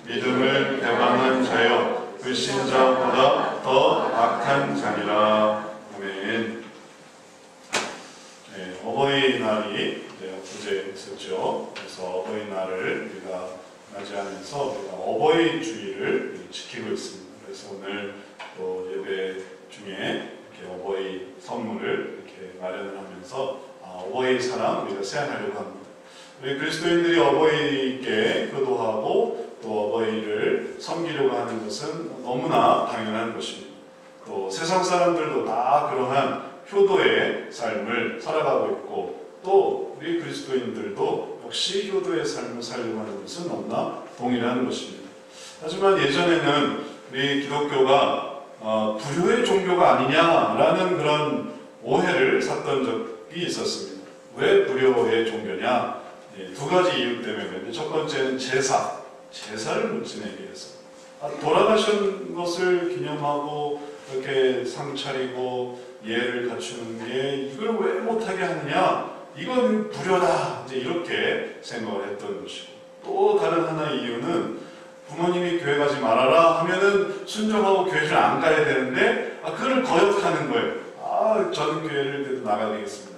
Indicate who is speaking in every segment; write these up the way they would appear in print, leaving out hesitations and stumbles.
Speaker 1: 믿음을 대망한 자여 불신자보다 더 악한 자니라. 아멘. 네, 어버이날이 엊그제 있었죠. 그래서 어버이날을 우리가 맞이하면서 우리가 어버이주의를 지키고 있습니다. 그래서 오늘 또 예배 중에 이렇게 어버이 선물을 이렇게 마련을 하면서 어버이 사랑 우리가 세안하려고 합니다. 우리 그리스도인들이 어버이께 효도하고 또 어버이를 섬기려고 하는 것은 너무나 당연한 것입니다. 또 세상 사람들도 다 그러한 효도의 삶을 살아가고 있고 또 우리 그리스도인들도 역시 효도의 삶을 살려고 하는 것은 너무나 동일한 것입니다. 하지만 예전에는 우리 기독교가 불효의 종교가 아니냐라는 그런 오해를 샀던 적이 있었습니다. 왜 불효의 종교냐? 두 가지 이유 때문에. 첫 번째는 제사를 못 지내게 해서 돌아가신 것을 기념하고 이렇게 상 차리고 예를 갖추는 게 이걸 왜 못하게 하느냐? 이건 불효다. 이제 이렇게 생각을 했던 것이고, 또 다른 하나의 이유는 부모님이 교회 가지 말아라 하면은 순종하고 교회를 안 가야 되는데 그걸 거역하는 거예요. 저는 교회를 그래도 나가야 되겠습니다.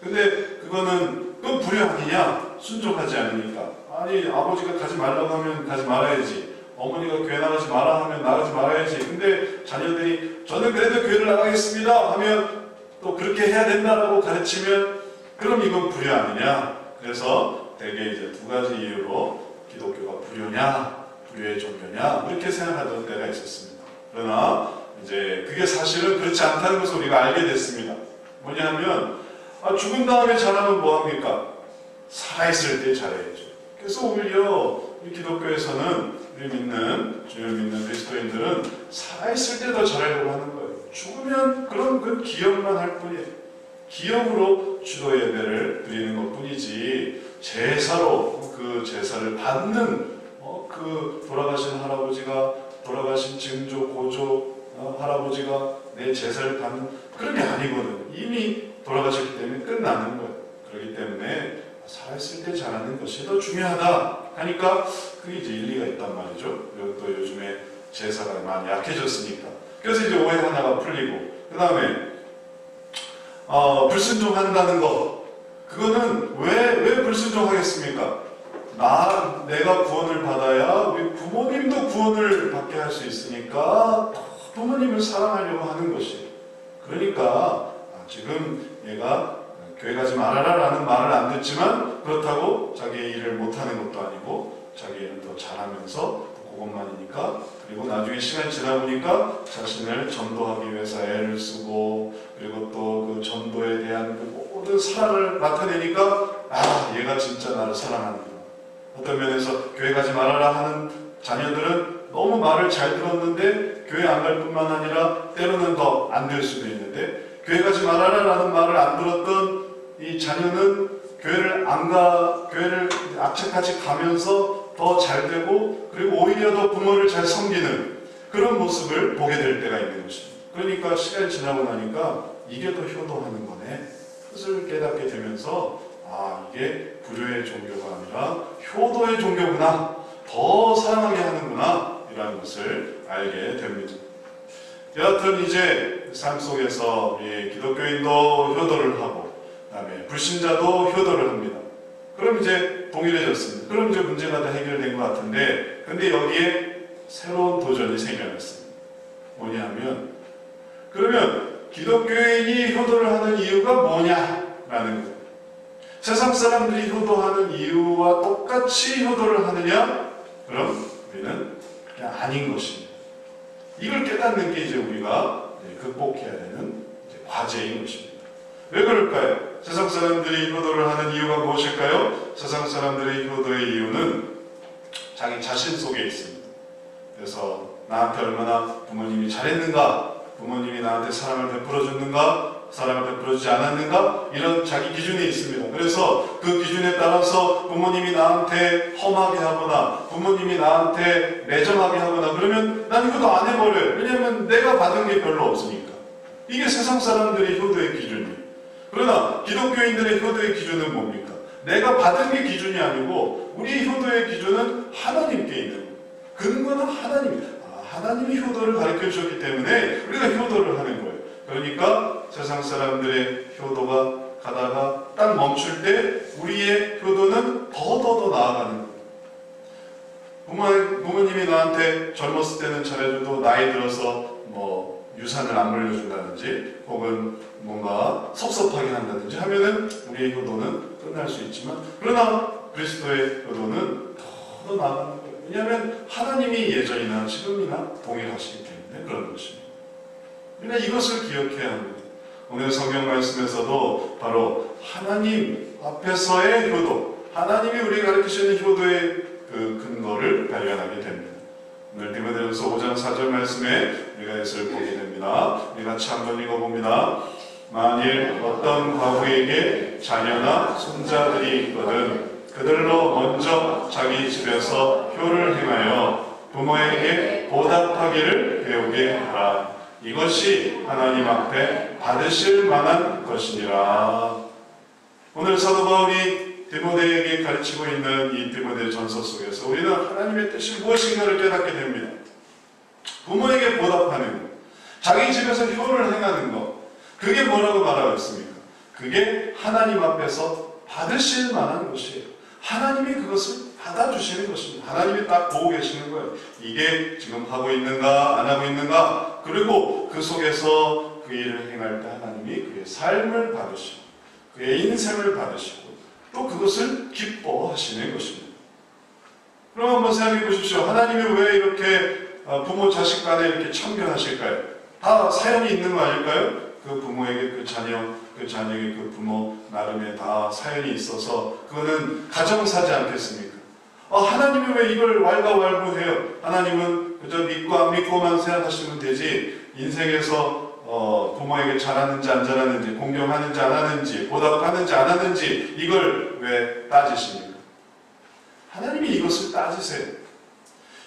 Speaker 1: 근데 그건 불효 아니냐? 순종하지 않으니까. 아니 아버지가 가지 말라고 하면 가지 말아야지. 어머니가 교회 나가지 마라 하면 나가지 말아야지. 근데 자녀들이 저는 그래도 교회를 나가겠습니다 하면 또 그렇게 해야 된다라고 가르치면 그럼 이건 불효 아니냐? 그래서 대개 이제 두 가지 이유로 기독교가 불효냐, 불효의 종교냐 이렇게 생각하던 때가 있었습니다. 그러나 이제 그게 사실은 그렇지 않다는 것을 우리가 알게 됐습니다. 뭐냐면 죽은 다음에 잘하면 뭐합니까? 살아있을 때 잘해야죠. 그래서 오히려 우리 기독교에서는 우리 주님을 믿는 그리스도인들은 살아있을 때 더 잘하려고 하는 거예요. 죽으면 그런 그 기억만 할 뿐이에요. 기억으로 주도 예배를 드리는 것 뿐이지 제사로 그 제사를 받는 그 돌아가신 할아버지가 돌아가신 증조 고조 할아버지가 내 제사를 받는 그런 게 아니거든. 이미 돌아가셨기 때문에 끝나는 거예요. 그렇기 때문에 살아있을 때 잘하는 것이 더 중요하다 하니까 그게 이제 일리가 있단 말이죠. 그리고 또 요즘에 제사가 많이 약해졌으니까. 그래서 이제 오해 하나가 풀리고, 그 다음에 불순종한다는 것, 그거는 왜 불순종하겠습니까? 내가 구원을 받아야 우리 부모님도 구원을 받게 할 수 있으니까 부모님을 사랑하려고 하는 것이. 그러니까 지금 얘가 교회 가지 말아라 라는 말을 안 듣지만 그렇다고 자기의 일을 못하는 것도 아니고 자기 일을 더 잘하면서 그것만이니까, 그리고 나중에 시간이 지나 보니까 자신을 전도하기 위해서 애를 쓰고 그리고 또 그 전도에 대한 그 모든 사랑을 나타내니까 얘가 진짜 나를 사랑하는구나. 어떤 면에서 교회 가지 말아라 하는 자녀들은 너무 말을 잘 들었는데 교회 안 갈 뿐만 아니라 때로는 더 안 될 수도 있는데, 교회 가지 말아라 라는 말을 안 들었던 이 자녀는 교회를 악착같이 가면서 더 잘 되고 그리고 오히려 더 부모를 잘 섬기는 그런 모습을 보게 될 때가 있는 것입니다. 그러니까 시간이 지나고 나니까 이게 더 효도하는 거네. 그것을 깨닫게 되면서 이게 불효의 종교가 아니라 효도의 종교구나. 더 사랑하게 하는구나. 이라는 것을 알게 됩니다. 여하튼 이제 삶 속에서 우리 기독교인도 효도를 하고 그다음에 불신자도 효도를 합니다. 그럼 이제 동일해졌습니다. 그럼 이제 문제가 다 해결된 것 같은데, 근데 여기에 새로운 도전이 생겨났습니다. 뭐냐면, 그러면 기독교인이 효도를 하는 이유가 뭐냐라는 거예요. 세상 사람들이 효도하는 이유와 똑같이 효도를 하느냐? 그럼 우리는 그냥 아닌 것입니다. 이걸 깨닫는 게 이제 우리가 극복해야 되는 과제인 것입니다. 왜 그럴까요? 세상 사람들이 효도를 하는 이유가 무엇일까요? 세상 사람들의 효도의 이유는 자기 자신 속에 있습니다. 그래서 나한테 얼마나 부모님이 잘했는가, 부모님이 나한테 사랑을 베풀어줬는가, 사랑을 베풀어주지 않았는가, 이런 자기 기준이 있습니다. 그래서 그 기준에 따라서 부모님이 나한테 험하게 하거나 부모님이 나한테 매정하게 하거나 그러면 난 효도 안 해버려요. 왜냐하면 내가 받은 게 별로 없으니까. 이게 세상 사람들의 효도의 기준이에요. 그러나 기독교인들의 효도의 기준은 뭡니까? 내가 받은 게 기준이 아니고 우리 효도의 기준은 하나님께 있는 거예요. 근거는 하나님입니다. 하나님이 효도를 가르쳐 주셨기 때문에 우리가 효도를 하는 거예요. 그러니까 세상 사람들의 효도가 가다가 딱 멈출 때 우리의 효도는 더 나아가는 거예요. 부모님이 나한테 젊었을 때는 잘해줘도 나이 들어서 뭐 유산을 안 물려준다든지 혹은 뭔가 섭섭하게 한다든지 하면은 우리의 효도는 끝날 수 있지만, 그러나 그리스도의 효도는 더 나아가는 거예요. 왜냐하면 하나님이 예전이나 지금이나 동일하시기 때문에 그런 것입니다. 그러니까 이것을 기억해야 합니다. 오늘 성경 말씀에서도 바로 하나님 앞에서의 효도, 하나님이 우리에게 가르치시는 효도의 그 근거를 발견하게 됩니다. 오늘 디모데전서 5장 4절 말씀에 우리가 이것을 보게 됩니다. 우리 같이 한번 읽어봅니다. 만일 어떤 과부에게 자녀나 손자들이 있거든 그들로 먼저 자기 집에서 효를 행하여 부모에게 보답하기를 배우게 하라. 이것이 하나님 앞에 받으실 만한 것이니라. 오늘 사도 바울이 디모데에게 가르치고 있는 이 디모데전서 속에서 우리는 하나님의 뜻이 무엇인가를 깨닫게 됩니다. 부모에게 보답하는 것, 자기 집에서 효를 행하는 것, 그게 뭐라고 말하고 있습니까? 그게 하나님 앞에서 받으실 만한 것이에요. 하나님이 그것을 받아주시는 것입니다. 하나님이 딱 보고 계시는 거예요. 이게 지금 하고 있는가 안 하고 있는가, 그리고 그 속에서 그 일을 행할 때 하나님이 그의 삶을 받으시고 그의 인생을 받으시고 또 그것을 기뻐하시는 것입니다. 그럼 한번 생각해 보십시오. 하나님이 왜 이렇게 부모 자식 간에 이렇게 참견하실까요? 다 사연이 있는 거 아닐까요? 그 부모에게 그 자녀에게 그 부모 나름의 다 사연이 있어서 그거는 가정사지 않겠습니까? 하나님이 왜 이걸 왈가왈부해요? 하나님은 그저 믿고 안 믿고만 생각하시면 되지, 인생에서 부모에게 잘하는지 안 잘하는지, 공경하는지 안 하는지, 보답하는지 안 하는지 이걸 왜 따지십니까? 하나님이 이것을 따지세요.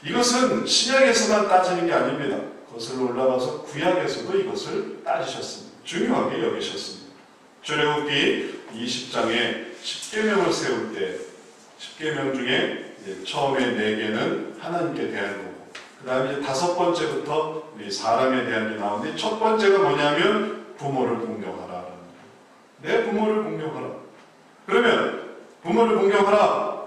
Speaker 1: 이것은 신약에서만 따지는 게 아닙니다. 거슬러 올라가서 구약에서도 이것을 따지셨습니다. 중요하게 여기셨습니다. 출애굽기 20장에 10계명을 세울 때 10계명 중에 처음에 4개는 하나님께 대한 거고, 그 다음에 이제 5번째부터 우리 사람에 대한 게 나오는데, 첫 번째가 뭐냐면 부모를 공경하라. 내 부모를 공경하라. 그러면 부모를 공경하라.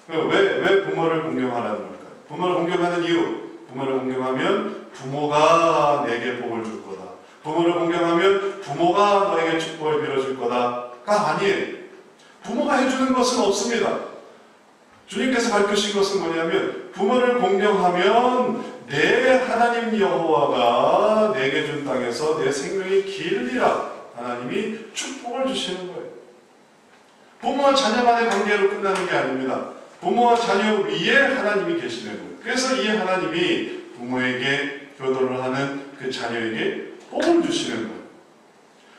Speaker 1: 왜 부모를 공경하라는 걸까요? 부모를 공경하는 이유, 부모를 공경하면 부모가 내게 복을 줄 거다. 부모를 공경하면 부모가 너에게 축복을 빌어줄 거다가 아니에요. 부모가 해주는 것은 없습니다. 주님께서 밝히신 것은 뭐냐면, 부모를 공경하면 내 하나님 여호와가 내게 준 땅에서 내 생명이 길리라. 하나님이 축복을 주시는 거예요. 부모와 자녀 간의 관계로 끝나는 게 아닙니다. 부모와 자녀 위에 하나님이 계시는 거예요. 그래서 이 하나님이 부모에게 효도를 하는 그 자녀에게 복을 주시는 거예요.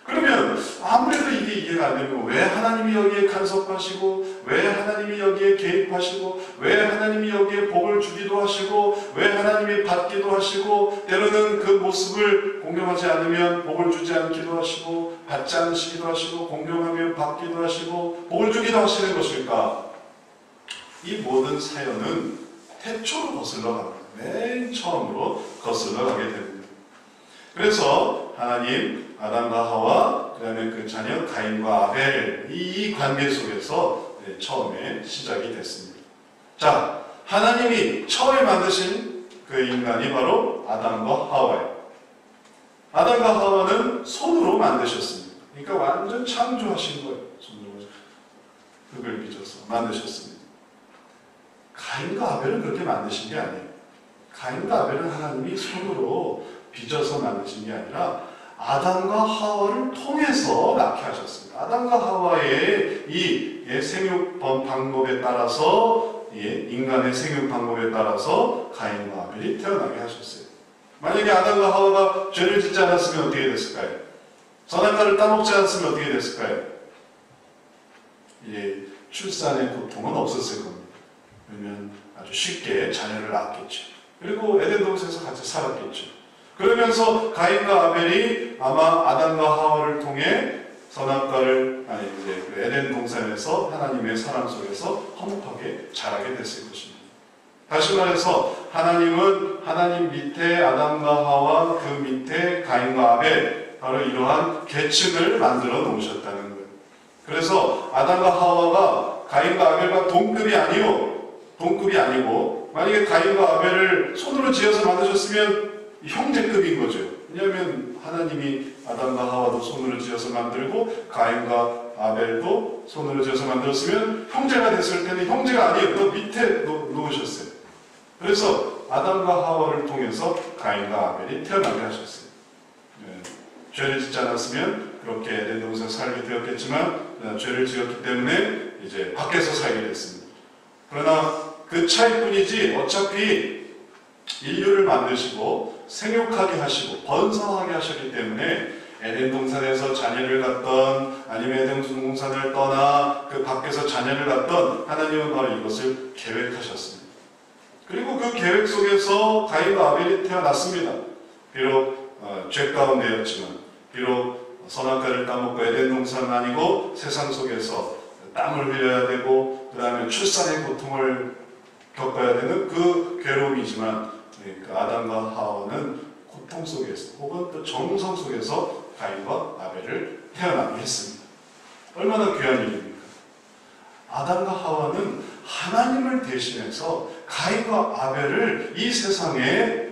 Speaker 1: 그러면 아무래도 이게 이해가 안 되면, 왜 하나님이 여기에 간섭하시고, 왜 하나님이 여기에 개입하시고, 왜 하나님이 여기에 복을 주기도 하시고, 왜 하나님이 받기도 하시고, 때로는 그 모습을 공경하지 않으면 복을 주지 않기도 하시고, 받지 않으시기도 하시고, 공경하면 받기도 하시고, 복을 주기도 하시는 것일까? 이 모든 사연은 태초로 거슬러 갑니다. 맨 처음으로 거슬러 가게 됩니다. 그래서 하나님, 아담과 하와, 그 다음에 그 자녀 가인과 아벨, 이 관계 속에서 처음에 시작이 됐습니다. 자, 하나님이 처음에 만드신 그 인간이 바로 아담과 하와예요. 아담과 하와는 손으로 만드셨습니다. 그러니까 완전 창조하신 거예요. 손으로 흙을 빚어서 만드셨습니다. 가인과 아벨은 그렇게 만드신 게 아니에요. 가인과 아벨은 하나님이 손으로 빚어서 만드신 게 아니라 아담과 하와를 통해서 낳게 하셨습니다. 아담과 하와의 이 생육 방법에 따라서, 인간의 생육 방법에 따라서 가인과 아벨이 태어나게 하셨어요. 만약에 아담과 하와가 죄를 짓지 않았으면 어떻게 됐을까요? 선악과를 따먹지 않았으면 어떻게 됐을까요? 출산의 고통은 없었을 겁니다. 그러면 아주 쉽게 자녀를 낳았겠죠. 그리고 에덴 동산에서 같이 살았겠죠. 그러면서 가인과 아벨이 아마 아담과 하와를 통해 선악과를, 그 에덴 동산에서 하나님의 사랑 속에서 화목하게 자라게 됐을 것입니다. 다시 말해서 하나님은 하나님 밑에 아담과 하와 그 밑에 가인과 아벨, 바로 이러한 계층을 만들어 놓으셨다는 거예요. 그래서 아담과 하와가 가인과 아벨과 동급이 아니고 만약에 가인과 아벨을 손으로 지어서 만드셨으면 형제급인 거죠. 왜냐하면 하나님이 아담과 하와도 손으로 지어서 만들고 가인과 아벨도 손으로 지어서 만들었으면 형제가 됐을 때는 형제가 아니에요. 그 밑에 놓으셨어요. 그래서 아담과 하와를 통해서 가인과 아벨이 태어나게 하셨어요. 죄를 짓지 않았으면 그렇게 에덴 동산에서 살게 되었겠지만 죄를 지었기 때문에 이제 밖에서 살게 됐습니다. 그러나 그 차이뿐이지 어차피 인류를 만드시고 생육하게 하시고 번성하게 하셨기 때문에 에덴 동산에서 자녀를 갖던 아니면 에덴 동산을 떠나 그 밖에서 자녀를 갖던 하나님은 바로 이것을 계획하셨습니다. 그리고 그 계획 속에서 가인과 아벨이 태어났습니다. 비록 죄 가운데였지만, 비록 선악과를 따먹고 에덴 동산은 아니고 세상 속에서 땀을 흘려야 되고 그 다음에 출산의 고통을 겪어야 되는 그 괴로움이지만 아담과 하와는 고통 속에서 혹은 또 정성 속에서 가인과 아벨을 태어나게 했습니다. 얼마나 귀한 일입니까? 아담과 하와는 하나님을 대신해서 가인과 아벨을 이 세상에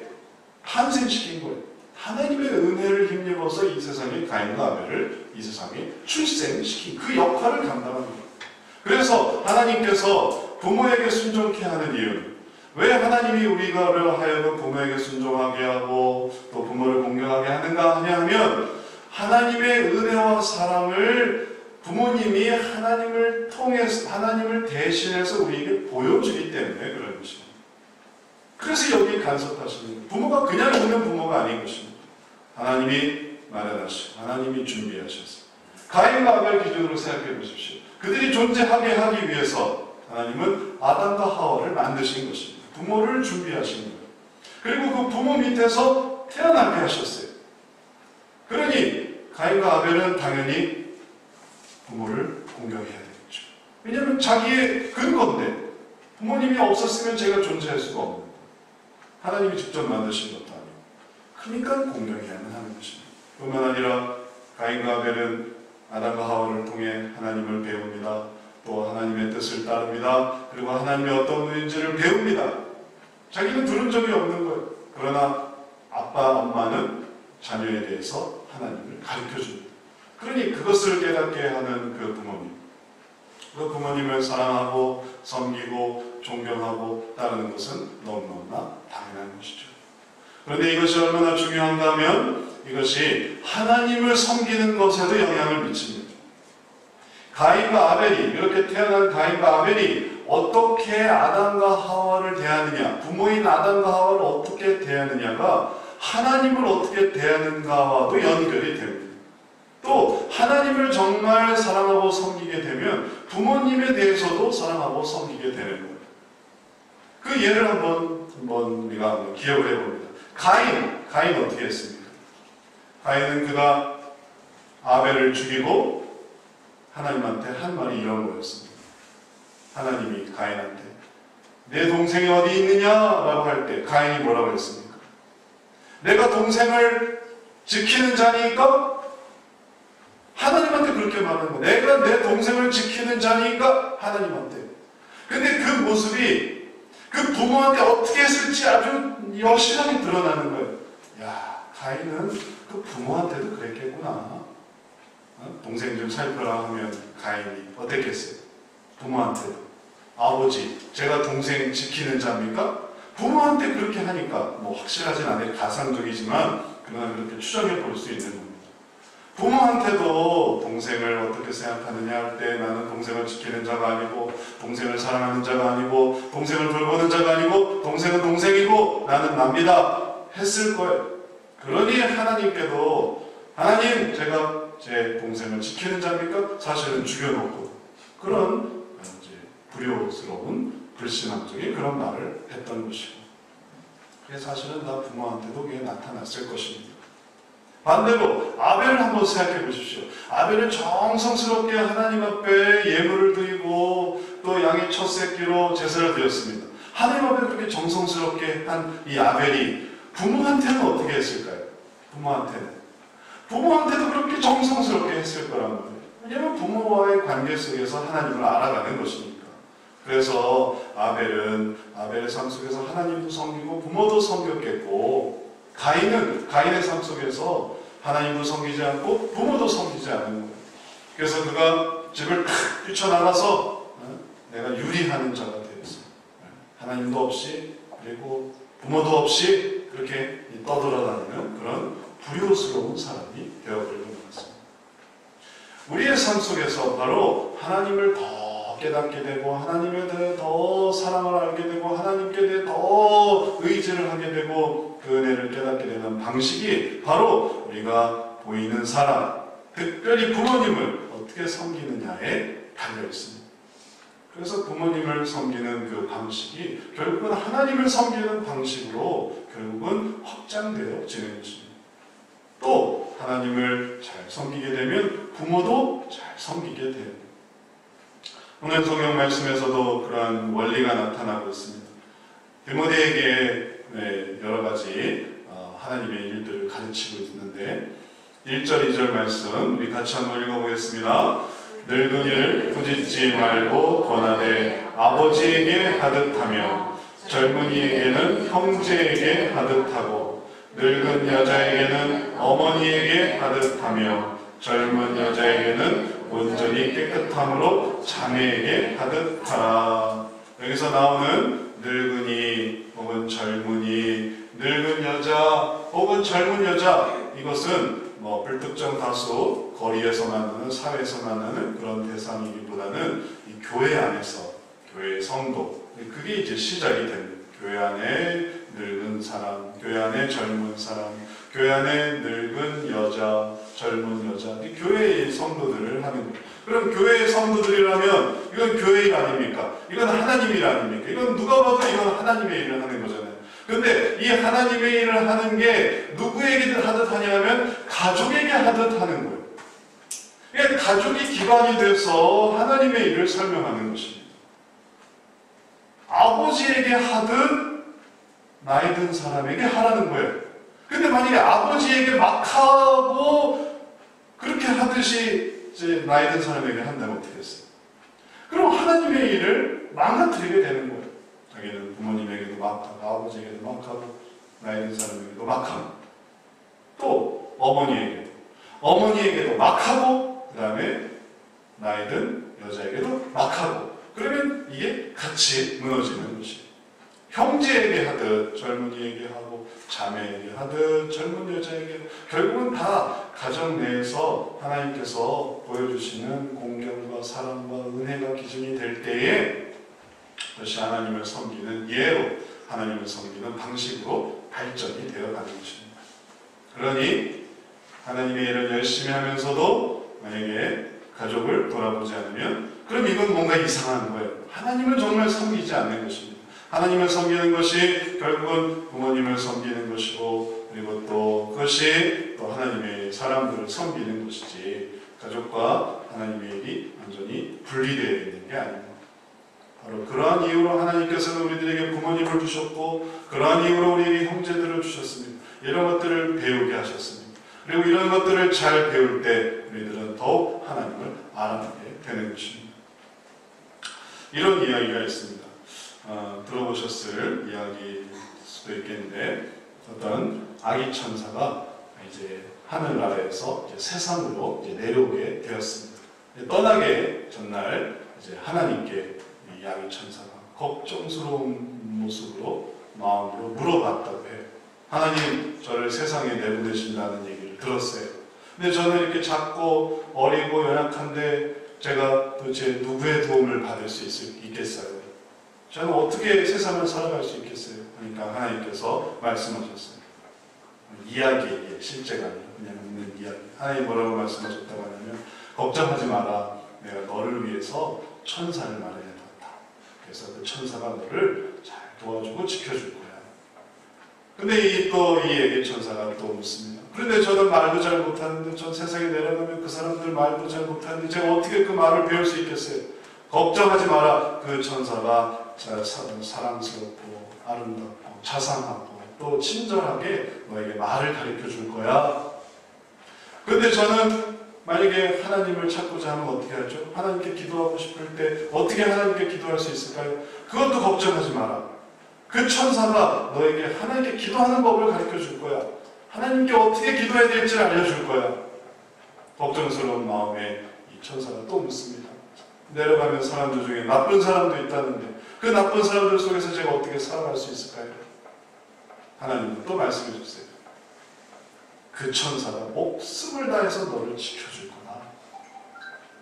Speaker 1: 탄생시킨 거예요. 하나님의 은혜를 힘입어서 이 세상에 가인과 아벨을 이 세상에 출생시킨 그 역할을 감당하는 거예요. 그래서 하나님께서 부모에게 순종케 하는 이유는, 왜 하나님이 우리가 하여금 부모에게 순종하게 하고 또 부모를 공경하게 하는가 하냐면, 하나님의 은혜와 사랑을 부모님이 하나님을 통해서, 하나님을 대신해서 우리에게 보여주기 때문에 그런 것입니다. 그래서 여기 간섭하시는, 부모가 그냥 있는 부모가 아닌 것입니다. 하나님이 마련하시고 하나님이 준비하셨습니다. 가인과 아벨 기준으로 생각해 보십시오. 그들이 존재하게 하기 위해서 하나님은 아담과 하와를 만드신 것입니다. 부모를 준비하신 거예요. 그리고 그 부모 밑에서 태어나게 하셨어요. 그러니 가인과 아벨은 당연히 부모를 공경해야 되겠죠. 왜냐하면 자기의 근거인데, 부모님이 없었으면 제가 존재할 수가 없는 거예요. 하나님이 직접 만드신 것도 아니고. 그러니까 공경해야만 하는 것입니다. 뿐만 아니라 가인과 아벨은 아담과 하와를 통해 하나님을 배웁니다. 또 하나님의 뜻을 따릅니다. 그리고 하나님이 어떤 분인지를 배웁니다. 자기는 들은 적이 없는 거예요. 그러나 아빠, 엄마는 자녀에 대해서 하나님을 가르쳐줍니다. 그러니 그것을 깨닫게 하는 그 부모님, 그 부모님을 사랑하고 섬기고 존경하고 따르는 것은 너무너무나 당연한 것이죠. 그런데 이것이 얼마나 중요한가 하면 이것이 하나님을 섬기는 것에도 영향을 미칩니다. 가인과 아벨이, 이렇게 태어난 가인과 아벨이 어떻게 아담과 하와를 대하느냐, 부모인 아담과 하와를 어떻게 대하느냐가 하나님을 어떻게 대하는가와도 연결이 됩니다. 또 하나님을 정말 사랑하고 섬기게 되면 부모님에 대해서도 사랑하고 섬기게 되는 거예요. 그 예를 한번 우리가 기억을 해봅니다. 가인 어떻게 했습니까? 가인은 그가 아벨을 죽이고 하나님한테 한 말이 이런 거였습니다. 하나님이 가인한테 내 동생이 어디 있느냐라고 할 때 가인이 뭐라고 했습니까? 내가 동생을 지키는 자니까? 하나님한테 그렇게 말하는 거예요. 내가 내 동생을 지키는 자니까? 하나님한테. 근데 그 모습이 그 부모한테 어떻게 했을지 아주 여실하게 드러나는 거예요. 야, 가인은 그 부모한테도 그랬겠구나. 동생 좀 살펴라 하면 가인이 어땠겠어요? 부모한테도. 아버지, 제가 동생 지키는 자입니까? 부모한테 그렇게 하니까 뭐 확실하진 않아요. 가상적이지만 그냥 그렇게 추정해 볼 수 있는 겁니다. 부모한테도 동생을 어떻게 생각하느냐 할 때 나는 동생을 지키는 자가 아니고 동생을 사랑하는 자가 아니고 동생을 돌보는 자가 아니고 동생은 동생이고 나는 납니다 했을 거예요. 그러니 하나님께도 하나님 제가 제 동생을 지키는 자입니까? 사실은 죽여놓고 그런 이제 불효스러운 불신앙적인 그런 말을 했던 것이고, 그게 사실은 다 부모한테도 그게 나타났을 것입니다. 반대로 아벨을 한번 생각해 보십시오. 아벨은 정성스럽게 하나님 앞에 예물을 드리고 또 양의 첫 새끼로 제사를 드렸습니다. 하나님 앞에 그렇게 정성스럽게 한 이 아벨이 부모한테는 어떻게 했을까요? 부모한테도 그렇게 정성스럽게 했을 거란 말이에요. 왜냐하면 부모와의 관계 속에서 하나님을 알아가는 것이니까. 그래서 아벨의 삶 속에서 하나님도 섬기고 부모도 섬겼겠고, 가인의 삶 속에서 하나님도 섬기지 않고 부모도 섬기지 않는 거예요. 그래서 그가 집을 탁 뛰쳐나가서 내가 유리하는 자가 되었어요. 하나님도 없이 그리고 부모도 없이 그렇게 떠돌아다니는 그런 불효스러운 사람이 되어버리고 말았습니다. 우리의 삶 속에서 바로 하나님을 더 깨닫게 되고 하나님에 대해 더 사랑을 알게 되고 하나님께 대해 더 의지를 하게 되고 그 은혜를 깨닫게 되는 방식이 바로 우리가 보이는 사람, 특별히 부모님을 어떻게 섬기느냐에 달려 있습니다. 그래서 부모님을 섬기는 그 방식이 결국은 하나님을 섬기는 방식으로 결국은 확장되어 지는 것입니다. 또 하나님을 잘 섬기게 되면 부모도 잘 섬기게 돼요. 오늘 성경 말씀에서도 그러한 원리가 나타나고 있습니다. 디모데에게 여러 가지 하나님의 일들을 가르치고 있는데 1절, 2절 말씀 우리 같이 한번 읽어보겠습니다. 늙은이를 꾸짖지 말고 권하되 아버지에게 하듯하며 젊은이에게는 형제에게 하듯하고 늙은 여자에게는 어머니에게 하듯하며 젊은 여자에게는 온전히 깨끗함으로 자매에게 하듯하라. 여기서 나오는 늙은이 혹은 젊은이, 늙은 여자 혹은 젊은 여자, 이것은 불특정 다수 거리에서 만나는, 사회에서 만나는 그런 대상이기보다는 이 교회 안에서, 교회의 성도, 그게 이제 시작이 됩니다. 교회 안에 늙은 사람, 교회 안에 젊은 사람, 교회 안에 늙은 여자, 젊은 여자, 교회의 성도들을 하는 거예요. 그럼 교회의 성도들이라면 이건 교회 일 아닙니까? 이건 하나님의 일 아닙니까? 이건 누가 봐도 이건 하나님의 일을 하는 거잖아요. 근데 이 하나님의 일을 하는 게 누구에게 하듯 하냐면 가족에게 하듯 하는 거예요. 그러니까 가족이 기반이 돼서 하나님의 일을 설명하는 것입니다. 아버지에게 하듯 나이 든 사람에게 하라는 거예요. 근데 만약에 아버지에게 막 하고 그렇게 하듯이 이제 나이 든 사람에게 한다면 어떻게 됐어요? 그럼 하나님의 일을 망가뜨리게 되는 거예요. 자기는 부모님에게도 막 하고 아버지에게도 막 하고 나이 든 사람에게도 막 하고 또 어머니에게도 막 하고 그 다음에 나이 든 여자에게도 막 하고 그러면 이게 같이 무너지는 것이에요. 형제에게 하듯 젊은이에게 하고 자매에게 하듯 젊은 여자에게 결국은 다 가정 내에서 하나님께서 보여주시는 공경과 사랑과 은혜가 기준이 될 때에 그것이 하나님을 섬기는 예로 하나님을 섬기는 방식으로 발전이 되어가는 것입니다. 그러니 하나님의 일을 열심히 하면서도 만약에 가족을 돌아보지 않으면 그럼 이건 뭔가 이상한 거예요. 하나님을 정말 섬기지 않는 것입니다. 하나님을 섬기는 것이 결국은 부모님을 섬기는 것이고 그리고 또 그것이 또 하나님의 사람들을 섬기는 것이지 가족과 하나님의 일이 완전히 분리되어 있는 게 아닙니다. 바로 그러한 이유로 하나님께서는 우리들에게 부모님을 주셨고 그러한 이유로 우리에게 형제들을 주셨습니다. 이런 것들을 배우게 하셨습니다. 그리고 이런 것들을 잘 배울 때 우리들은 더욱 하나님을 알아가게 되는 것입니다. 이런 이야기가 있습니다. 들어보셨을 이야기일 수도 있겠는데 어떤 아기 천사가 이제 하늘나라에서 이제 세상으로 이제 내려오게 되었습니다. 떠나게 전날 이제 하나님께 이 아기 천사가 걱정스러운 모습으로 마음으로 물어봤다고 해요. 하나님, 저를 세상에 내보내신다는 얘기를 들었어요. 근데 저는 이렇게 작고 어리고 연약한데 제가 도대체 누구의 도움을 받을 수 있겠어요? 저는 어떻게 세상을 살아갈 수 있겠어요? 그러니까 하나님께서 말씀하셨어요. 이야기에 실제가 아니라 그냥 있는 이야기. 하나님 뭐라고 말씀하셨다고 하냐면 걱정하지 마라. 내가 너를 위해서 천사를 마련해뒀다. 그래서 그 천사가 너를 잘 도와주고 지켜줄 거야. 근데 이 애기 천사가 또 묻습니다. 그런데 저는 말도 잘 못하는데 전 세상에 내려가면 그 사람들 말도 잘 못하는데 제가 어떻게 그 말을 배울 수 있겠어요? 걱정하지 마라. 그 천사가 사랑스럽고 아름답고 자상하고 또 친절하게 너에게 말을 가르쳐 줄 거야. 근데 저는 만약에 하나님을 찾고자 하면 어떻게 하죠? 하나님께 기도하고 싶을 때 어떻게 하나님께 기도할 수 있을까요? 그것도 걱정하지 마라. 그 천사가 너에게 하나님께 기도하는 법을 가르쳐 줄 거야. 하나님께 어떻게 기도해야 될지를 알려줄 거야. 걱정스러운 마음에 이 천사가 또 묻습니다. 내려가면 사람들 중에 나쁜 사람도 있다는데 그 나쁜 사람들 속에서 제가 어떻게 살아갈 수 있을까요? 하나님은 또 말씀해 주세요. 그 천사가 목숨을 다해서 너를 지켜줄 거다.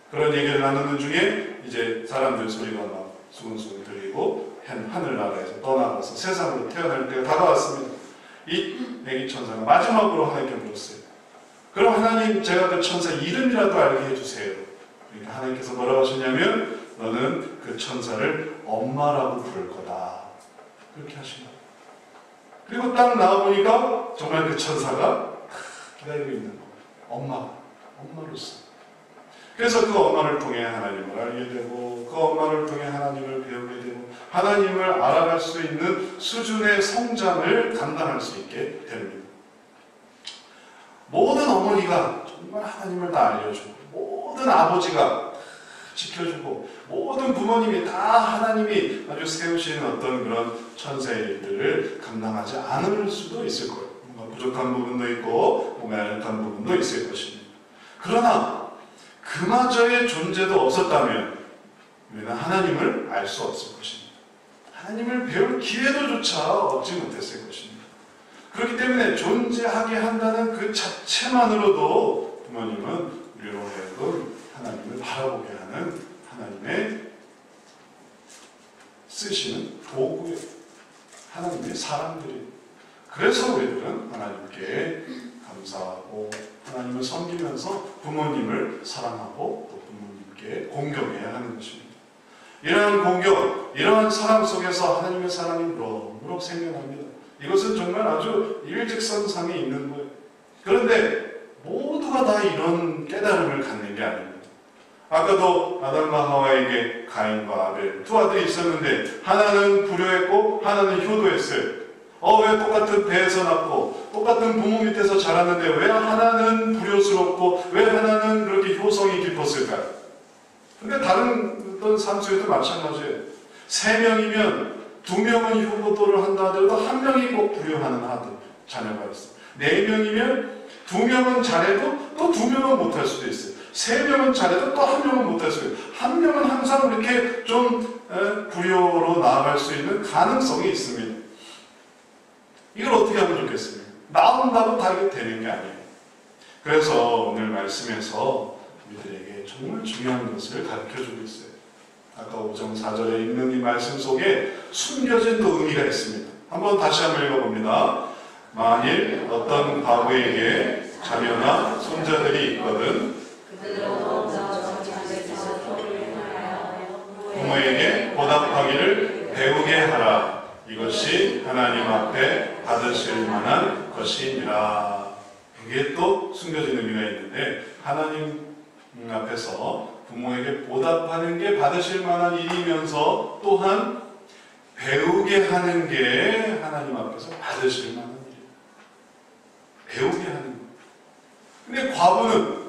Speaker 1: 그런 얘기를 나누는 중에 이제 사람들 소리가 막 수근수근 들리고 하늘나라에서 떠나가서 세상으로 태어날 때가 다가왔습니다. 이 애기 천사가 마지막으로 하나님께 물었어요. 그럼 하나님, 제가 그 천사 이름이라도 알게 해주세요. 그러니까 하나님께서 뭐라고 하셨냐면 너는 그 천사를 엄마라고 부를 거다. 그렇게 하신 거예요. 그리고 딱 나와보니까 정말 그 천사가 기다리고 있는 거예요. 엄마로서. 그래서 그 엄마를 통해 하나님을 알게 되고 그 엄마를 통해 하나님을 배우게 되고 하나님을 알아갈 수 있는 수준의 성장을 감당할 수 있게 됩니다. 모든 어머니가 정말 하나님을 다 알려주고 모든 아버지가 지켜주고 모든 부모님이 다 하나님이 아주 세우신 어떤 그런 천사의 일들을 감당하지 않을 수도 있을 거예요. 뭔가 부족한 부분도 있고 뭔가 약한 부분도 있을 것입니다. 그러나 그마저의 존재도 없었다면 우리는 하나님을 알 수 없을 것입니다. 하나님을 배울 기회도조차 얻지 못했을 것입니다. 그렇기 때문에 존재하게 한다는 그 자체만으로도 부모님은 우리로 하여금 하나님을 바라보게 하는 하나님의 쓰시는 도구예요. 하나님의 사람들이에요. 그래서 우리들은 하나님께 감사하고 하나님을 섬기면서 부모님을 사랑하고 또 부모님께 공경해야 하는 것입니다. 이러한 공경, 이러한 사랑 속에서 하나님의 사랑이 무럭무럭 생겨납니다. 이것은 정말 아주 일직선상에 있는 거예요. 그런데 모두가 다 이런 깨달음을 갖는 게 아닙니다. 아까도 아담과 하와에게 가인과 아벨 두 아들이 있었는데 하나는 불효했고 하나는 효도했어요. 왜 똑같은 배에서 낳고 똑같은 부모 밑에서 자랐는데 왜 하나는 불효스럽고 왜 하나는 그렇게 효성이 깊었을까요? 근데 다른 어떤 삶 속에도 마찬가지예요. 3명이면 2명은 효도를 한다 하더라도 1명이 꼭 불효하는 아들, 자녀가 있어요. 4명이면 2명은 잘해도 또 2명은 못할 수도 있어요. 3명은 잘해도 또 1명은 못할 수도 있어요. 1명은 항상 이렇게 좀 불효로 나아갈 수 있는 가능성이 있습니다. 이걸 어떻게 하면 좋겠습니까? 나온다고 다 이게 되는 게 아니에요. 그래서 오늘 말씀에서 우리들에게 정말 중요한 것을 가르쳐주고 있어요. 아까 5장 4절에 있는 이 말씀 속에 숨겨진 또 의미가 있습니다. 다시 한번 읽어봅니다. 만일 어떤 과부에게 자녀나 손자들이 있거든 부모에게 보답하기를 배우게 하라. 이것이 하나님 앞에 받으실 만한 것이니라. 이게 또 숨겨진 의미가 있는데 하나님 앞에서 부모에게 보답하는 게 받으실 만한 일이면서 또한 배우게 하는 게 하나님 앞에서 받으실 만한 일이에요. 배우게 하는 거. 근데 과부는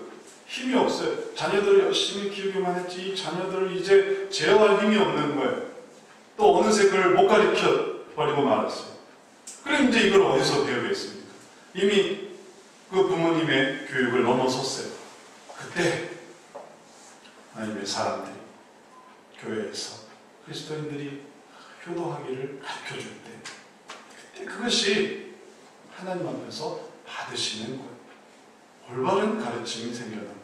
Speaker 1: 힘이 없어요. 자녀들을 열심히 키우기만 했지 이 자녀들을 이제 제어할 힘이 없는 거예요. 또 어느새 그를 못 가르쳐 버리고 말았어요. 그럼 이제 이걸 어디서 배우겠습니까? 이미 그 부모님의 교육을 넘어섰어요. 그때 하나님의 사람들이 교회에서 그리스도인들이 효도하기를 가르쳐줄 때 그때 그것이 하나님 앞에서 받으시는 거예요. 올바른 가르침이 생겨나고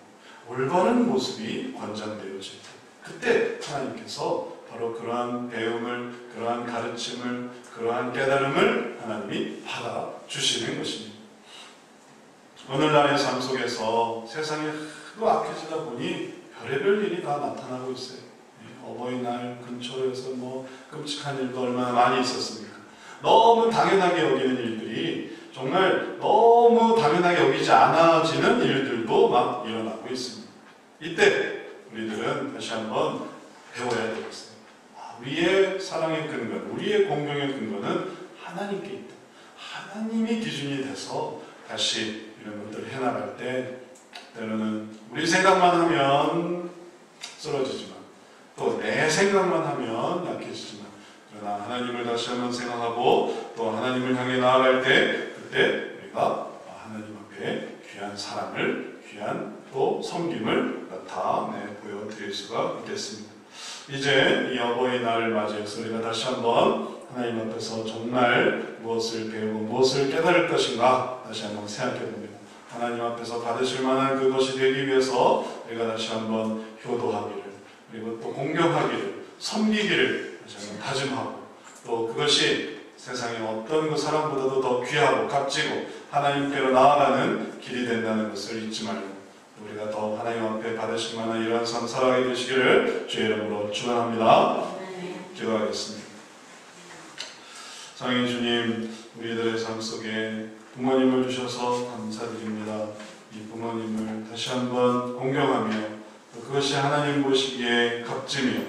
Speaker 1: 올바른 모습이 권장되어질 때 그때 하나님께서 바로 그러한 배움을, 그러한 가르침을, 그러한 깨달음을 하나님이 받아주시는 것입니다. 오늘날의 삶 속에서 세상이 하도 악해지다 보니 별의별 일이 다 나타나고 있어요. 어버이날 근처에서 끔찍한 일도 얼마나 많이 있었습니까? 너무 당연하게 여기는 일들이 정말 너무 당연하게 여기지 않아지는 일들도 막 일어나고 있습니다. 이때 우리들은 다시 한번 배워야 되겠어요. 우리의 사랑의 근거, 우리의 공경의 근거는 하나님께 있다. 하나님이 기준이 돼서 다시 이런 것들을 해나갈 때 때로는 우리 생각만 하면 쓰러지지만 또 내 생각만 하면 약해지지만 그러나 하나님을 다시 한번 생각하고 또 하나님을 향해 나아갈 때 그때 우리가 하나님 앞에 귀한 사랑을 귀한 또 섬김을 나타내 보여드릴 수가 있겠습니다. 이제 이 어버이날을 맞이해서 우리가 다시 한번 하나님 앞에서 정말 무엇을 배우고 무엇을 깨달을 것인가 다시 한번 생각해 봅니다. 하나님 앞에서 받으실 만한 그것이 되기 위해서 우리가 다시 한번 효도하기를 그리고 또 공경하기를 섬기기를 다시 한번 다짐하고 또 그것이 세상의 어떤 그 사람보다도 더 귀하고 값지고 하나님께로 나아가는 길이 된다는 것을 잊지 말고 우리가 더 하나님 앞에 받으실 만한 이러한 삶 살아가게 되시기를 주의 이름으로 축원합니다. 기도하겠습니다. 사랑의 주님, 우리들의 삶 속에 부모님을 주셔서 감사드립니다. 이 부모님을 다시 한번 공경하며 또 그것이 하나님 보시기에 값지며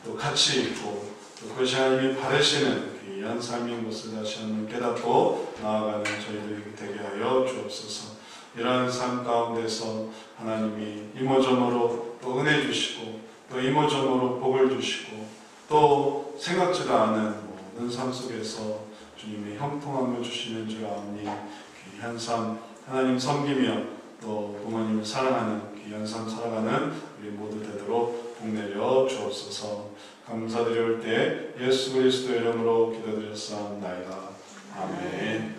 Speaker 1: 또 가치 있고 또 그것이 하나님이 바라시는 귀한 삶인 것을 다시 한번 깨닫고 나아가는 저희들에게 되게 하여 주옵소서. 이러한 삶 가운데서 하나님이 이모저모로 또 은혜 주시고 또 이모저모로 복을 주시고 또 생각지도 않은 모든 삶 속에서 주님의 형통함을 주시는 줄 아오니 귀한 삶 하나님 섬기며 또 부모님을 사랑하는 귀한 삶 살아가는 우리 모두 되도록 복내려 주옵소서. 감사드릴 때 예수 그리스도 이름으로 기도드렸사옵나이다. 아멘.